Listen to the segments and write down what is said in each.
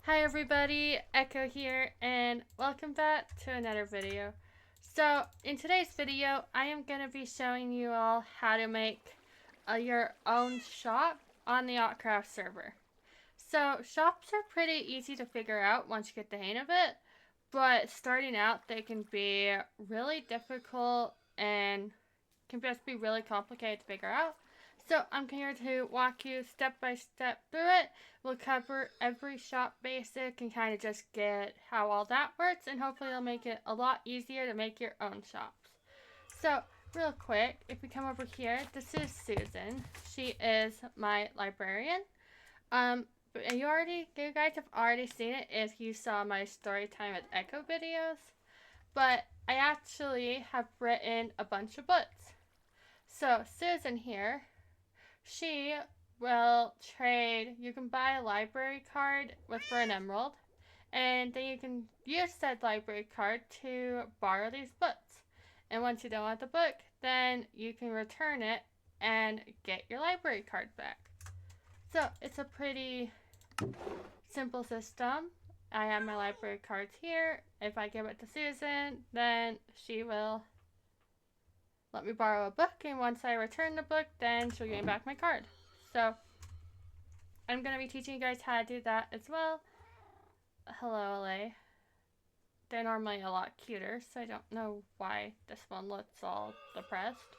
Hi everybody, Echo here, and welcome back to another video. So, in today's video, I am going to be showing you all how to make your own shop on the Autcraft server. So, shops are pretty easy to figure out once you get the hang of it, but starting out, they can be really difficult and can just be really complicated to figure out. So I'm here to walk you step by step through it. We'll cover every shop basic and kind of just get how all that works, and hopefully it'll make it a lot easier to make your own shops. So real quick, if we come over here, this is Susan. She is my librarian. You guys have already seen it if you saw my story time with Echo videos, but I actually have written a bunch of books. So Susan here, she will trade. You can buy a library card for an emerald, and then you can use said library card to borrow these books. And once you don't want the book, then you can return it and get your library card back. So it's a pretty simple system. I have my library cards here. If I give it to Susan, then she will let me borrow a book, and once I return the book, then she'll give me back my card. So I'm going to be teaching you guys how to do that as well. Hello, LA. They're normally a lot cuter, so I don't know why this one looks all depressed.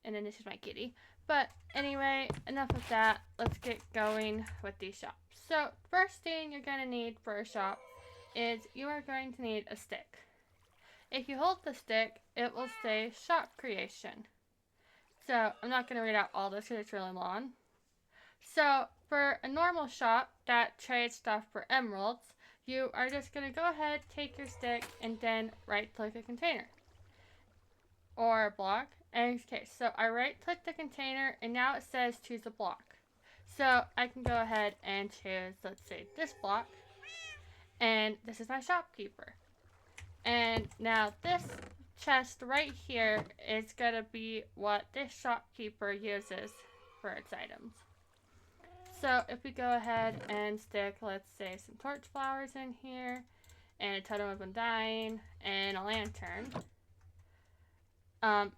And then this is my kitty. But anyway, enough of that. Let's get going with these shops. So first thing you're going to need for a shop is you are going to need a stick. If you hold the stick, it will say shop creation. So I'm not going to read out all this because it's really long. So for a normal shop that trades stuff for emeralds, you are just going to go ahead, take your stick, and then right click a container or a block. In this case, so I right click the container, and now it says choose a block. So I can go ahead and choose, let's say, this block, and this is my shopkeeper. And now this chest right here is going to be what this shopkeeper uses for its items. So if we go ahead and stick, let's say, some torch flowers in here, and a totem of undying, and a lantern. So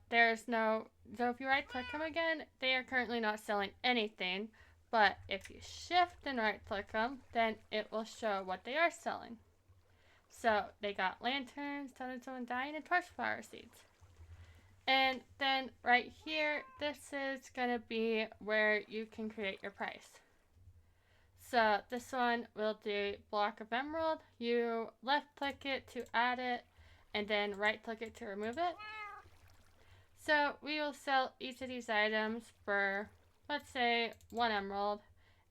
if you right click them again, they are currently not selling anything, but if you shift and right click them, then it will show what they are selling. So they got lanterns, totems of undying, and torch flower seeds. And then right here, this is going to be where you can create your price. So this one will do block of emerald. You left click it to add it, and then right click it to remove it. So we will sell each of these items for, let's say, 1 emerald,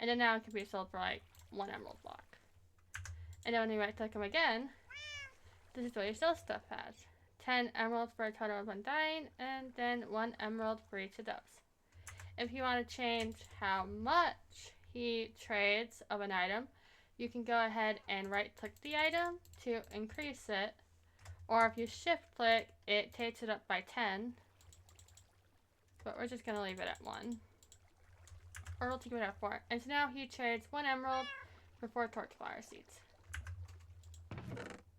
and then now it can be sold for like 1 emerald block. And then when you right click them again, this is what your sell stuff has. 10 emeralds for a total of undying, and then 1 emerald for each of those. If you want to change how much he trades of an item, you can go ahead and right click the item to increase it, or if you shift click, it takes it up by 10, but we're just going to leave it at 1, or we'll take it at 4. And so now he trades 1 emerald for 4 torch flower seeds,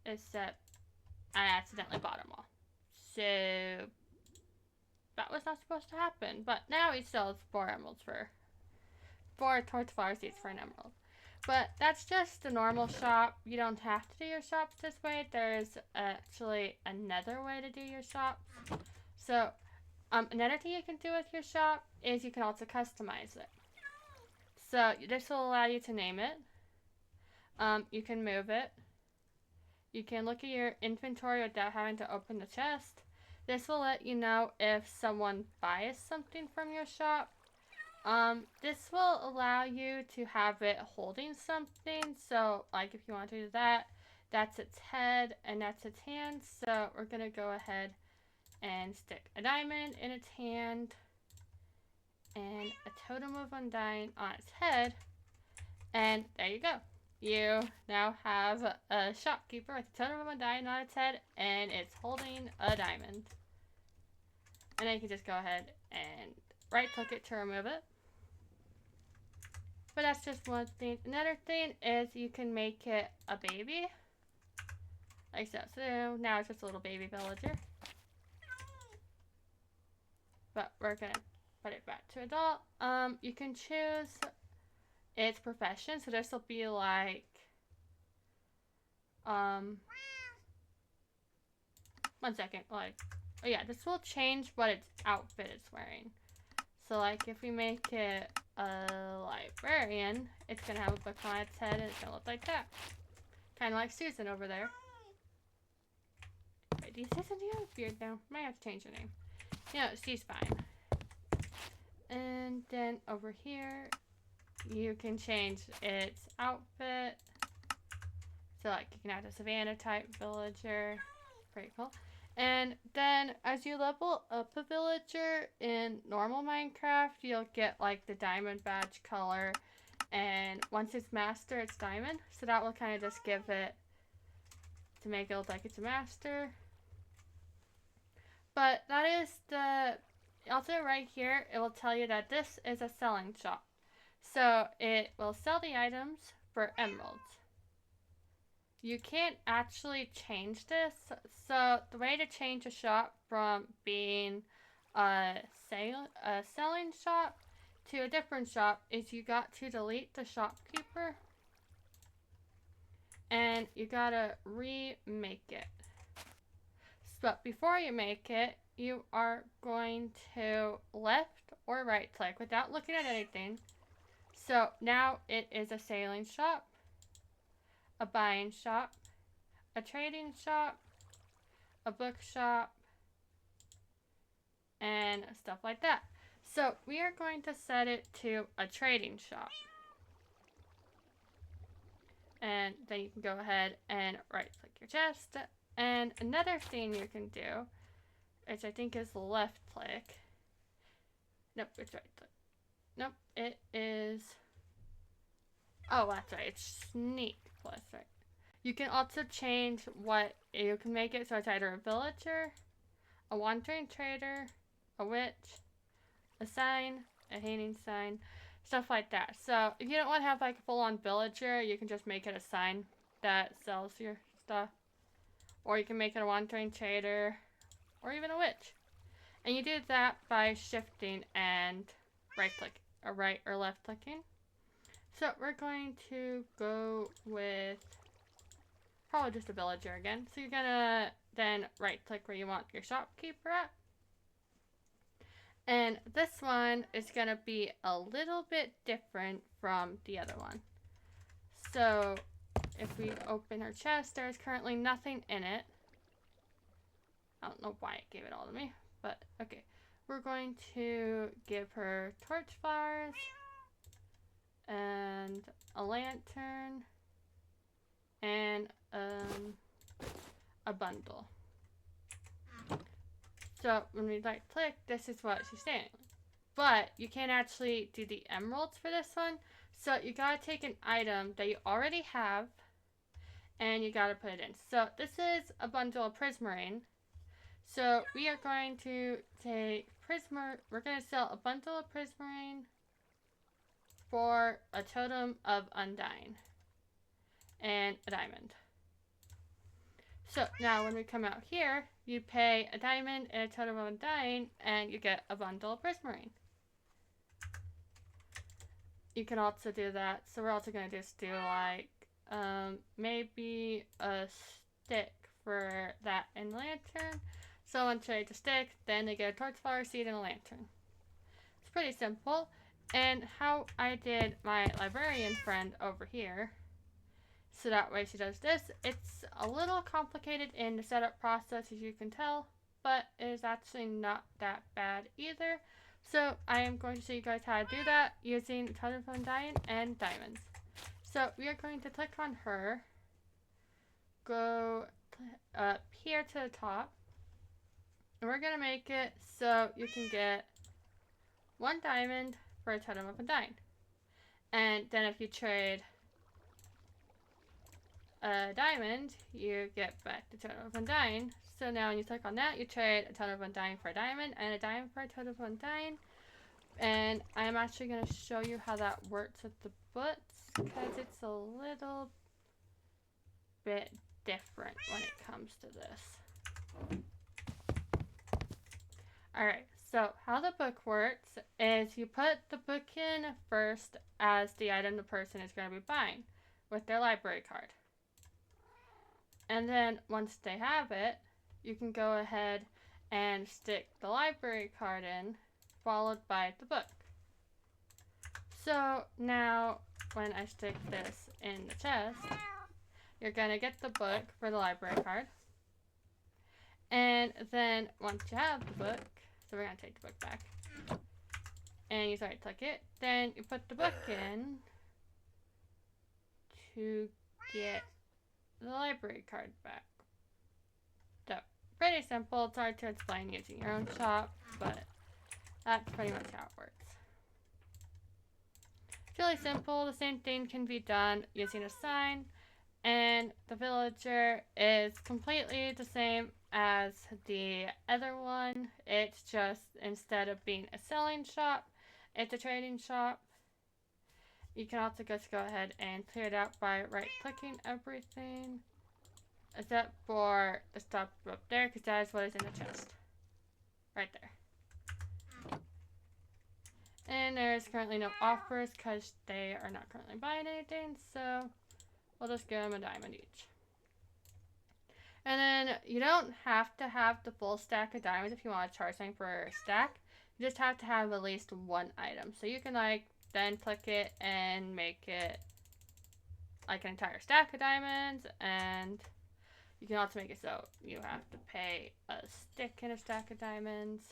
except I accidentally bought them all. So that was not supposed to happen, but now he sells 4 emeralds for 4 torch flower seeds for an emerald. But that's just the normal shop. You don't have to do your shops this way. There's actually another way to do your shops. So another thing you can do with your shop is you can also customize it. So this will allow you to name it. You can move it. You can look at your inventory without having to open the chest. This will let you know if someone buys something from your shop. This will allow you to have it holding something. So, like if you want to do that, that's its head and that's its hand. So we're going to go ahead and stick a diamond in its hand and a totem of undying on its head. And there you go. You now have a shopkeeper with a totem of undying on its head, and it's holding a diamond. And then you can just go ahead and right click it to remove it. But that's just one thing. Another thing is you can make it a baby. Like so. So now it's just a little baby villager. But we're gonna put it back to adult. You can choose its profession. So this will be like one second, like, oh yeah, this will change what its outfit is wearing. So like if we make it a librarian, it's gonna have a book on its head and it's gonna look like that. Kind of like Susan over there. Wait, Susan, do you have a beard now? Might have to change her name. No, she's fine. And then over here, you can change its outfit. So like you can have a Savannah type villager. Pretty cool. And then as you level up a villager in normal Minecraft, you'll get like the diamond badge color. And once it's master, it's diamond. So that will kind of just give it, to make it look like it's a master. But that is the, also right here, it will tell you that this is a selling shop. So it will sell the items for emeralds. You can't actually change this. So the way to change a shop from being a selling shop to a different shop is you got to delete the shopkeeper. And you gotta remake it. But before you make it, you are going to left or right click without looking at anything. So now it is a selling shop, a buying shop, a trading shop, a bookshop, and stuff like that. So we are going to set it to a trading shop. And then you can go ahead and right click your chest. And another thing you can do, which I think is left click. Nope, it's right click. Nope, it is, oh, that's right, it's sneak plus, right. You can also change what you can make it, so it's either a villager, a wandering trader, a witch, a sign, a hanging sign, stuff like that. So if you don't want to have like a full-on villager, you can just make it a sign that sells your stuff. Or you can make it a wandering trader, or even a witch. And you do that by shifting and right click, or right or left clicking. So we're going to go with probably just a villager again. So you're gonna then right click where you want your shopkeeper at. And this one is gonna be a little bit different from the other one. So if we open her chest, there's currently nothing in it. I don't know why it gave it all to me, but okay. We're going to give her torch flowers and a lantern and a bundle. So when we right click, this is what she's saying. But you can't actually do the emeralds for this one. So you gotta take an item that you already have and you gotta put it in. So this is a bundle of prismarine. So we are going to take we're gonna sell a bundle of prismarine for a totem of undying and a diamond. So now when we come out here, you pay a diamond and a totem of undying and you get a bundle of prismarine. You can also do that. So we're also going to just do like maybe a stick for that and lantern. Someone trades a stick, then they get a torchflower seed and a lantern. It's pretty simple. And how I did my librarian friend over here, so that way she does this. It's a little complicated in the setup process, as you can tell, but it is actually not that bad either. So I am going to show you guys how to do that using Totem of Undying and diamonds. So we are going to click on her, go up here to the top, and we're going to make it so you can get 1 diamond for a Totem of Undying. And then if you trade a diamond, you get back the Totem of Undying. So now when you click on that, you trade a Totem of Undying for a diamond and a diamond for a Totem of Undying. And I'm actually going to show you how that works with the books because it's a little bit different when it comes to this. Alright, so how the book works is you put the book in first as the item the person is going to be buying with their library card. And then once they have it, you can go ahead and stick the library card in, followed by the book. So now when I stick this in the chest, you're going to get the book for the library card. And then once you have the book, so we're going to take the book back, and you right click it, then you put the book in to get the library card back. So, pretty simple. It's hard to explain using your own shop, but that's pretty much how it works. It's really simple. The same thing can be done using a sign, and the villager is completely the same as the other one. It's just, instead of being a selling shop, it's a trading shop. You can also just go ahead and clear it out by right-clicking everything, except for the stuff up there, because that is what is in the chest. Right there. And there's currently no offers, because they are not currently buying anything, so we'll just give them a diamond each. And then you don't have to have the full stack of diamonds if you want to charge something for a stack. You just have to have at least one item. So you can then click it and make it like an entire stack of diamonds, and you can also make it so you have to pay a stick in a stack of diamonds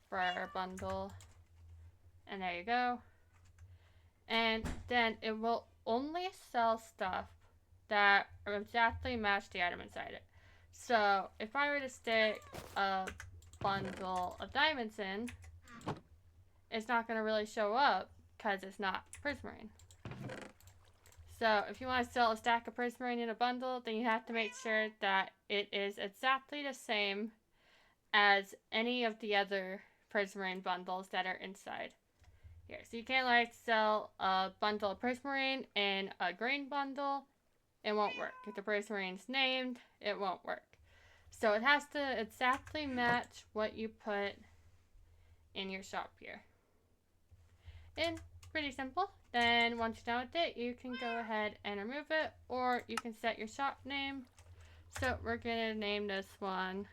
for a bundle. And there you go. And then it will only sell stuff that exactly match the item inside it. So if I were to stick a bundle of diamonds in, it's not going to really show up because it's not prismarine. So if you want to sell a stack of prismarine in a bundle, then you have to make sure that it is exactly the same as any of the other prismarine bundles that are inside here. So you can't sell a bundle of prismarine in a green bundle. It won't work. If the prismarine's named, it won't work. So it has to exactly match what you put in your shop here. And pretty simple. Then once you're done with it, you can go ahead and remove it, or you can set your shop name. So we're going to name this one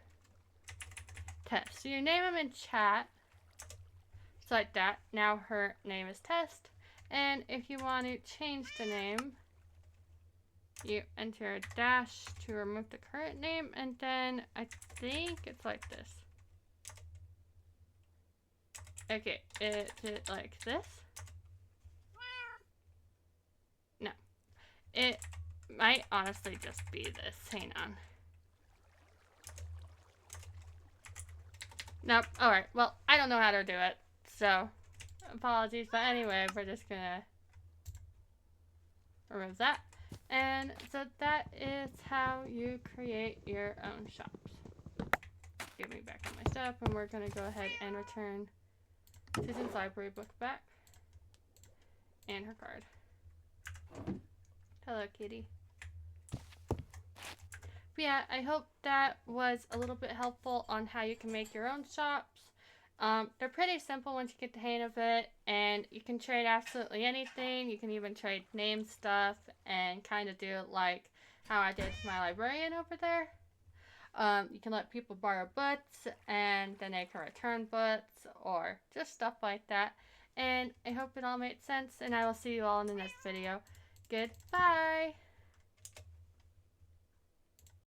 Test. So you name them in chat. Just like that. Now her name is Test. And if you want to change the name, you enter a dash to remove the current name, and then I think it's like this. Okay, is it like this? No. It might honestly just be this. Hang on. Nope. Alright, well, I don't know how to do it, so apologies, but anyway, we're just gonna remove that. And so that is how you create your own shops. Give me back all my stuff, and we're going to go ahead and return Susan's library book back. And her card. Hello, kitty. But yeah, I hope that was a little bit helpful on how you can make your own shops. They're pretty simple once you get the hang of it, and you can trade absolutely anything. You can even trade name stuff and kind of do it like how I did with my librarian over there. You can let people borrow books, and then they can return books, or just stuff like that. And I hope it all made sense, and I will see you all in the next video. Goodbye!